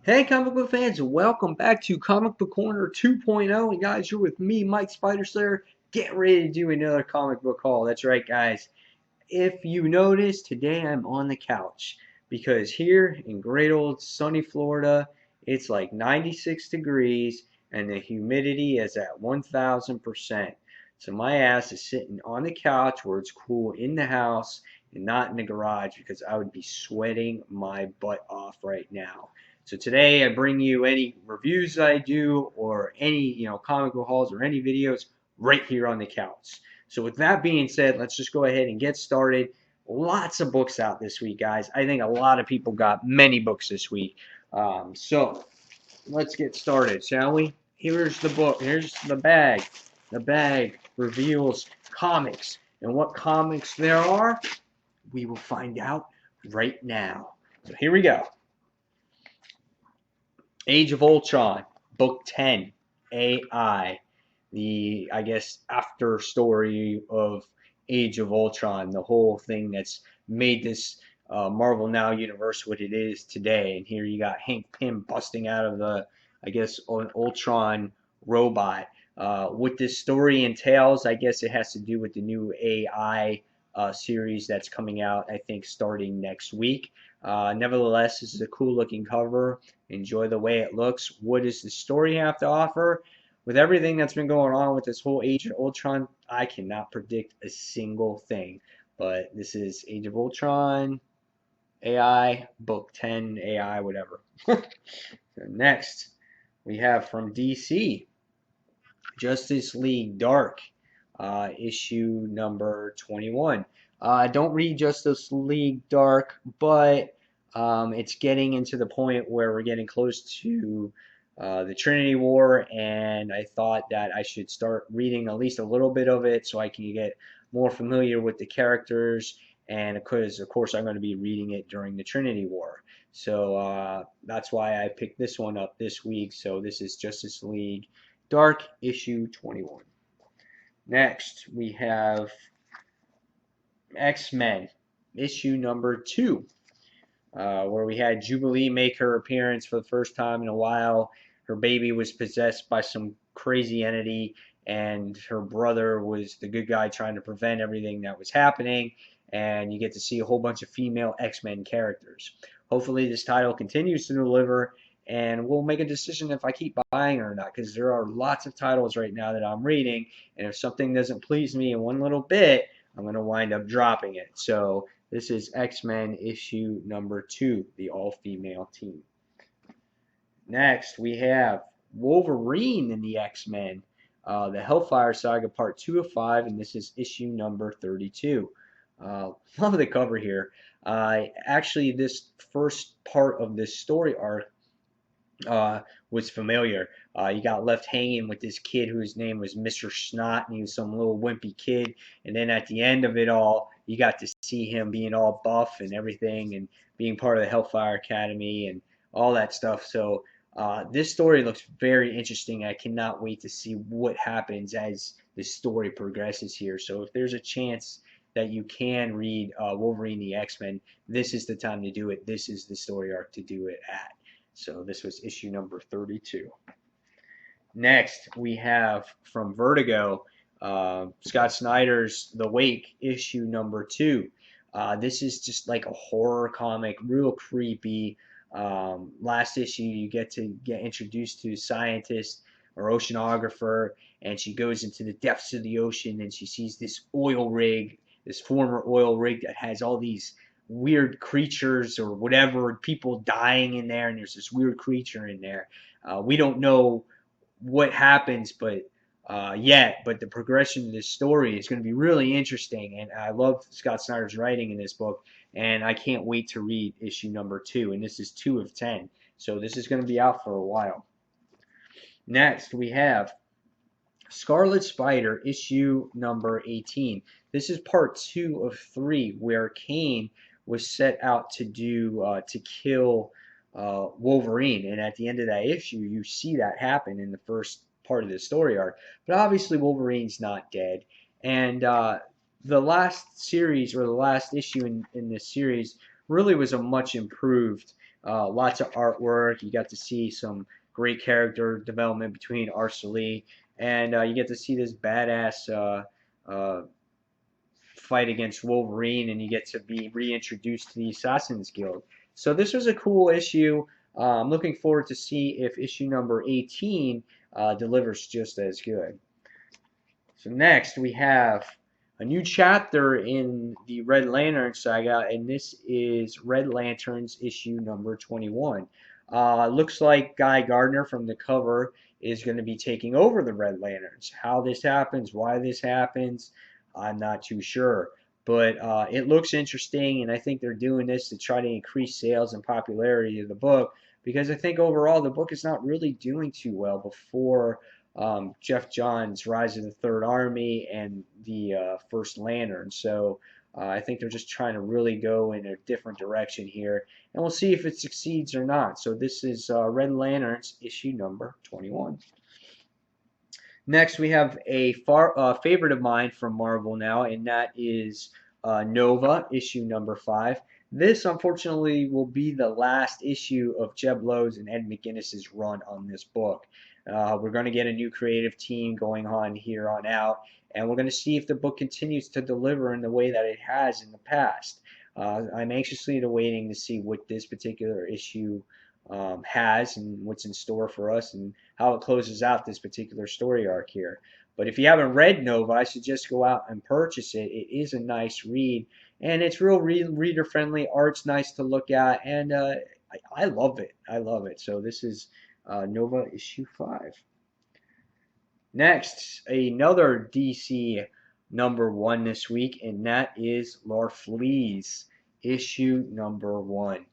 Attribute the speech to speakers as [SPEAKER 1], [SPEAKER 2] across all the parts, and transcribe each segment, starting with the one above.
[SPEAKER 1] Hey, comic book fans, welcome back to Comic Book Corner 2.0. And guys, you're with me, Mike Spider Slayer, getting ready to do another comic book haul. That's right, guys. If you notice, today I'm on the couch because here in great old sunny Florida, it's like 96 degrees and the humidity is at 1000%. So my ass is sitting on the couch where it's cool in the house and not in the garage because I would be sweating my butt off right now. So today I bring you any reviews I do or any, comic book hauls or any videos right here on the couch. So with that being said, let's just go ahead and get started. Lots of books out this week, guys. I think a lot of people got many books this week. So let's get started, shall we? Here's the book. Here's the bag. The bag reveals comics. And what comics there are, we will find out right now. So here we go. Age of Ultron, Book 10, AI. The, I guess, after story of Age of Ultron, the whole thing that's made this Marvel Now universe what it is today. And here you got Hank Pym busting out of the, I guess, an Ultron robot. What this story entails, I guess it has to do with the new AI series that's coming out, I think, starting next week. Nevertheless, this is a cool looking cover. Enjoy the way it looks. What does the story have to offer? With everything that's been going on with this whole Age of Ultron, I cannot predict a single thing. But this is Age of Ultron, AI, Book 10, AI, whatever. So next, we have from DC, Justice League Dark, issue number 21. Don't read Justice League Dark, but it's getting into the point where we're getting close to the Trinity War, and I thought that I should start reading at least a little bit of it so I can get more familiar with the characters. And because, of course, I'm going to be reading it during the Trinity War. So that's why I picked this one up this week. So this is Justice League Dark, issue 21. Next, we have X-Men, issue number 2, where we had Jubilee make her appearance for the first time in a while. Her baby was possessed by some crazy entity, and her brother was the good guy trying to prevent everything that was happening. And you get to see a whole bunch of female X-Men characters. Hopefully, this title continues to deliver, and we'll make a decision if I keep buying it or not, because there are lots of titles right now that I'm reading, and if something doesn't please me in one little bit, I'm going to wind up dropping it. So this is X-Men issue number 2, the all-female team. Next, we have Wolverine in the X-Men, the Hellfire Saga Part 2 of 5, and this is issue number 32. Love the cover here. Actually, this first part of this story arc was familiar. You got left hanging with this kid whose name was Mr. Snot, and he was some little wimpy kid. And then at the end of it all, you got to see him being all buff and everything, and being part of the Hellfire Academy and all that stuff. So this story looks very interesting. I cannot wait to see what happens as the story progresses here. So if there's a chance that you can read Wolverine the X-Men, this is the time to do it. This is the story arc to do it at. So this was issue number 32. Next, we have from Vertigo, Scott Snyder's The Wake, issue number 2. This is just like a horror comic, real creepy. Last issue, you get to get introduced to a scientist or oceanographer, and she goes into the depths of the ocean, and she sees this oil rig, this former oil rig that has all these weird creatures or whatever, people dying in there, and there's this weird creature in there. We don't know what happens, but but the progression of this story is going to be really interesting, and I love Scott Snyder's writing in this book, and I can't wait to read issue number 2, and this is 2 of 10, so this is going to be out for a while. Next, we have Scarlet Spider, issue number 18. This is part 2 of 3, where Kane was set out to kill Wolverine, and at the end of that issue, you see that happen in the first part of the story arc. But obviously, Wolverine's not dead, and the last series or the last issue in this series really was a much improved Lots of artwork. You got to see some great character development between Arsali, and you get to see this badass fight against Wolverine, and you get to be reintroduced to the Assassin's Guild. So this was a cool issue. I'm looking forward to see if issue number 18 delivers just as good. So next we have a new chapter in the Red Lantern saga, and this is Red Lanterns issue number 21. Looks like Guy Gardner from the cover is going to be taking over the Red Lanterns. How this happens, why this happens, I'm not too sure. But it looks interesting, and I think they're doing this to try to increase sales and popularity of the book because I think overall the book is not really doing too well before Geoff Johns' Rise of the Third Army and the First Lantern. So I think they're just trying to really go in a different direction here, and we'll see if it succeeds or not. So this is Red Lanterns issue number 21. Next, we have a favorite of mine from Marvel now, and that is Nova, issue number 5. This, unfortunately, will be the last issue of Jeb Lowe's and Ed McGuinness's run on this book. We're going to get a new creative team going on here on out, and we're going to see if the book continues to deliver in the way that it has in the past. I'm anxiously awaiting to see what this particular issue has and what's in store for us and how it closes out this particular story arc here. But if you haven't read Nova, I suggest go out and purchase it. It is a nice read, and it's real reader friendly. Art's nice to look at, and I love it. I love it. So this is Nova issue 5. Next, another DC number 1 this week, and that is Larfleeze issue number 1.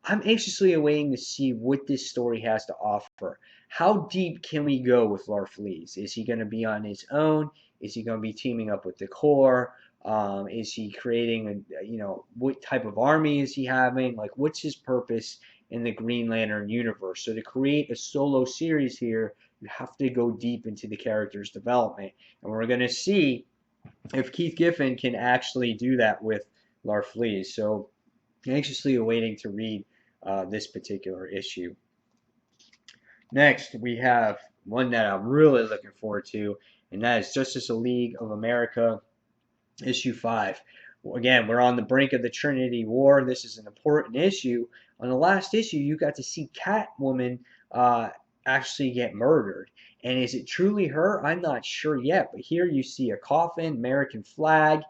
[SPEAKER 1] I'm anxiously awaiting to see what this story has to offer. How deep can we go with Larfleeze? Is he going to be on his own? Is he going to be teaming up with the Corps? Is he creating what type of army is he having? Like, what's his purpose in the Green Lantern universe? So to create a solo series here, you have to go deep into the character's development. And we're going to see if Keith Giffen can actually do that with Larfleeze. So anxiously awaiting to read this particular issue. Next, we have one that I'm really looking forward to, and that is Justice League of America, issue 5. Again, we're on the brink of the Trinity War. This is an important issue. On the last issue, you got to see Catwoman actually get murdered. And is it truly her? I'm not sure yet. But here you see a coffin, American flag.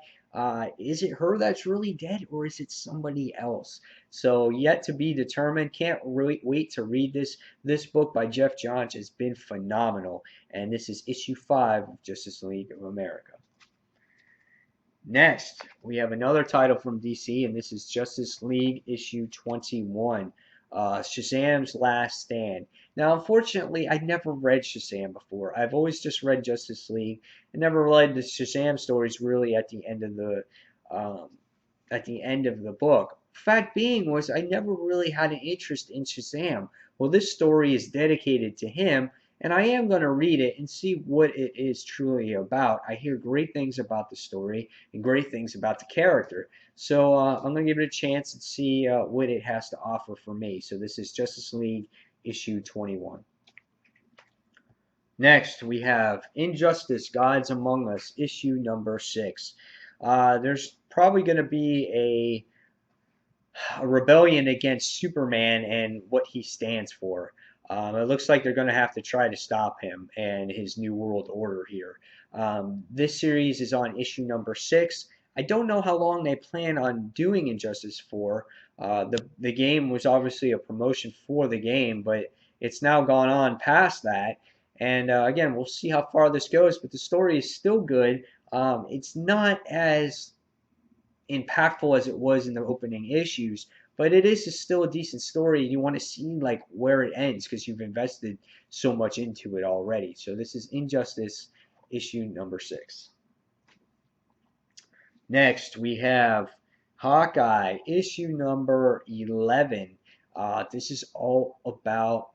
[SPEAKER 1] Is it her that's really dead, or is it somebody else? So yet to be determined. Can't wait to read this. This book by Geoff Johns has been phenomenal, and this is issue 5 of Justice League of America. Next, we have another title from DC, and this is Justice League issue 21, Shazam's Last Stand. Now, unfortunately, I'd never read Shazam before. I've always just read Justice League and never read the Shazam stories really at the end of the book. Fact being was I never really had an interest in Shazam. Well, this story is dedicated to him, and I am going to read it and see what it is truly about. I hear great things about the story and great things about the character. So I'm going to give it a chance and see what it has to offer for me. So this is Justice League issue 21. Next, we have Injustice Gods Among Us issue number 6. There's probably going to be a rebellion against Superman and what he stands for. It looks like they're going to have to try to stop him and his New World Order here. This series is on issue number 6. I don't know how long they plan on doing Injustice for. The game was obviously a promotion for the game, but it's now gone on past that. And again, we'll see how far this goes, but the story is still good. It's not as impactful as it was in the opening issues, but it is still a decent story. You want to see like where it ends because you've invested so much into it already. So this is Injustice issue number 6. Next, we have Hawkeye issue number 11. This is all about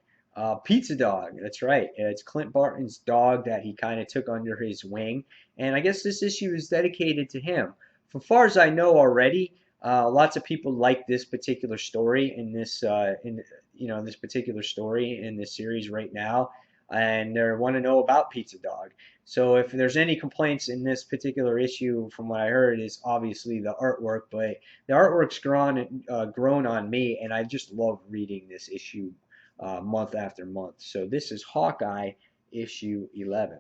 [SPEAKER 1] Pizza Dog. That's right. It's Clint Barton's dog that he kind of took under his wing, and I guess this issue is dedicated to him. As far as I know already, Lots of people like this particular story in this this particular story in this series right now, and they want to know about Pizza Dog. So if there's any complaints in this particular issue, from what I heard, is obviously the artwork, but the artwork's grown on me, and I just love reading this issue month after month. So this is Hawkeye issue 11.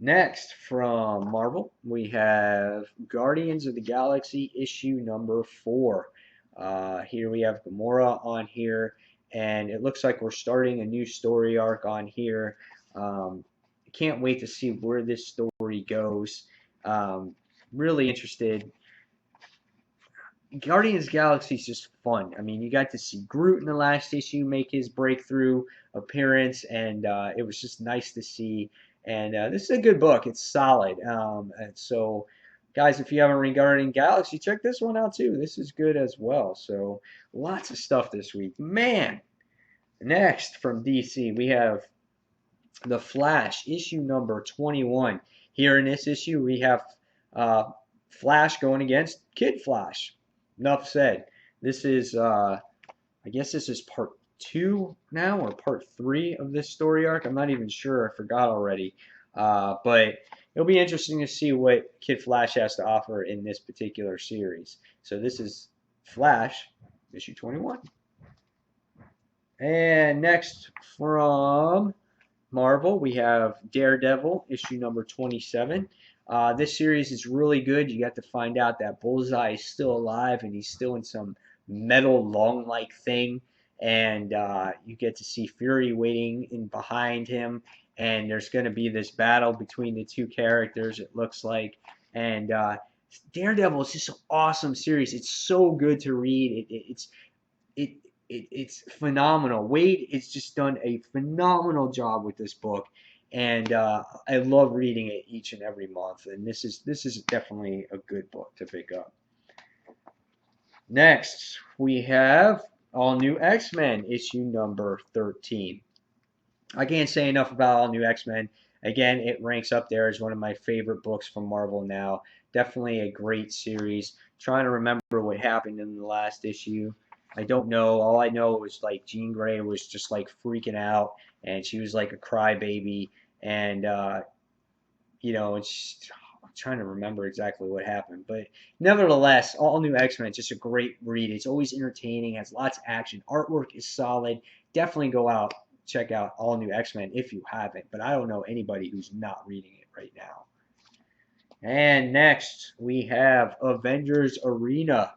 [SPEAKER 1] Next, from Marvel, we have Guardians of the Galaxy issue number 4. Here we have Gamora on here, and it looks like we're starting a new story arc on here. Can't wait to see where this story goes. Really interested. Guardians of the Galaxy is just fun. I mean, you got to see Groot in the last issue make his breakthrough appearance, and it was just nice to see. And this is a good book. It's solid. And so, guys, if you haven't read Guardians of the Galaxy, check this one out too. This is good as well. So, lots of stuff this week. Man! Next, from DC, we have The Flash, issue number 21. Here in this issue, we have Flash going against Kid Flash. Enough said. This is, I guess this is part 2 now, or part 3 of this story arc. I'm not even sure. I forgot already. But it'll be interesting to see what Kid Flash has to offer in this particular series. So this is Flash, issue 21. And next from Marvel, we have Daredevil, issue number 27. This series is really good. You got to find out that Bullseye is still alive and he's still in some metal lung-like thing. And you get to see Fury waiting in behind him. And there's going to be this battle between the two characters, it looks like. And Daredevil is just an awesome series. It's so good to read. It's phenomenal. Wade has just done a phenomenal job with this book, and I love reading it each and every month. And this is definitely a good book to pick up. Next, we have All New X-Men, issue number 13. I can't say enough about All New X-Men. Again, it ranks up there as one of my favorite books from Marvel now. Definitely a great series. Trying to remember what happened in the last issue. I don't know. All I know was like Jean Grey was just like freaking out, and she was like a crybaby, and I'm trying to remember exactly what happened. But nevertheless, All New X-Men is just a great read. It's always entertaining, has lots of action. Artwork is solid. Definitely go out, check out All New X-Men if you haven't. But I don't know anybody who's not reading it right now. And next, we have Avengers Arena.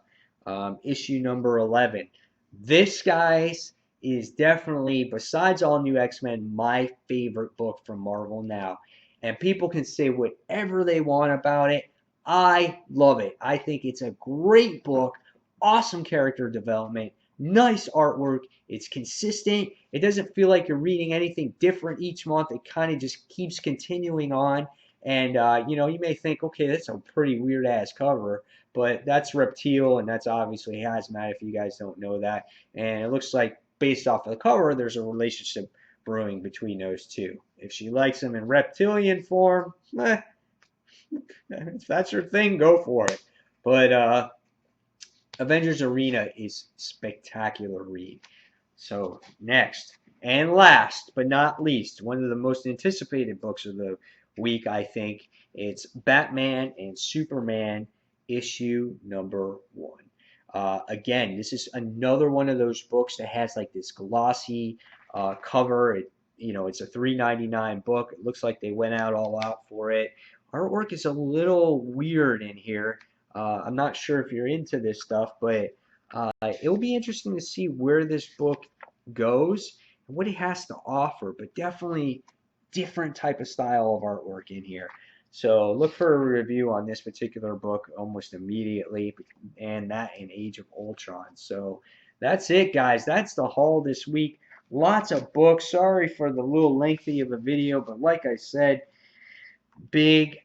[SPEAKER 1] Issue number 11. This, guys, is definitely, besides All New X-Men, my favorite book from Marvel now. And people can say whatever they want about it. I love it. I think it's a great book. Awesome character development. Nice artwork. It's consistent. It doesn't feel like you're reading anything different each month. It kind of just keeps continuing on. And, you may think, okay, that's a pretty weird-ass cover. But that's Reptile, and that's obviously Hazmat, if you guys don't know that. And it looks like, based off of the cover, there's a relationship brewing between those two. If she likes him in reptilian form, if that's her thing, go for it. But Avengers Arena is spectacular read. So next, and last but not least, one of the most anticipated books of the week, I think, it's Batman and Superman, issue number 1. Again, this is another one of those books that has like this glossy cover. It's a $3.99 book. It looks like they went all out for it. Artwork is a little weird in here. I'm not sure if you're into this stuff, but it'll be interesting to see where this book goes and what it has to offer. But definitely different type of style of artwork in here. So look for a review on this particular book almost immediately, and that in Age of Ultron. So that's it, guys. That's the haul this week. Lots of books. Sorry for the little lengthy of a video, but like I said, big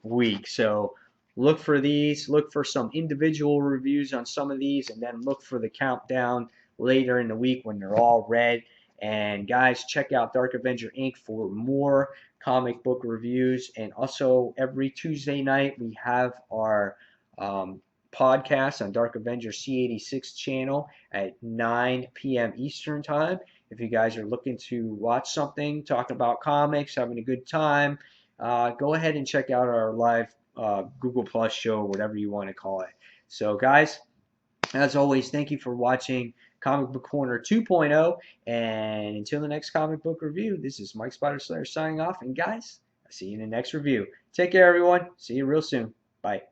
[SPEAKER 1] week. So look for these. Look for some individual reviews on some of these, and then look for the countdown later in the week when they're all read. And guys, check out Dark Avenger Inc. for more comic book reviews. And also every Tuesday night we have our podcast on Dark Avenger C86 channel at 9 p.m. Eastern time. If you guys are looking to watch something, talk about comics, having a good time, go ahead and check out our live Google Plus show, whatever you want to call it. So, guys, as always, thank you for watching Comic Book Corner 2.0. And until the next comic book review, this is Mike Spider Slayer signing off. And guys, I'll see you in the next review. Take care, everyone. See you real soon. Bye.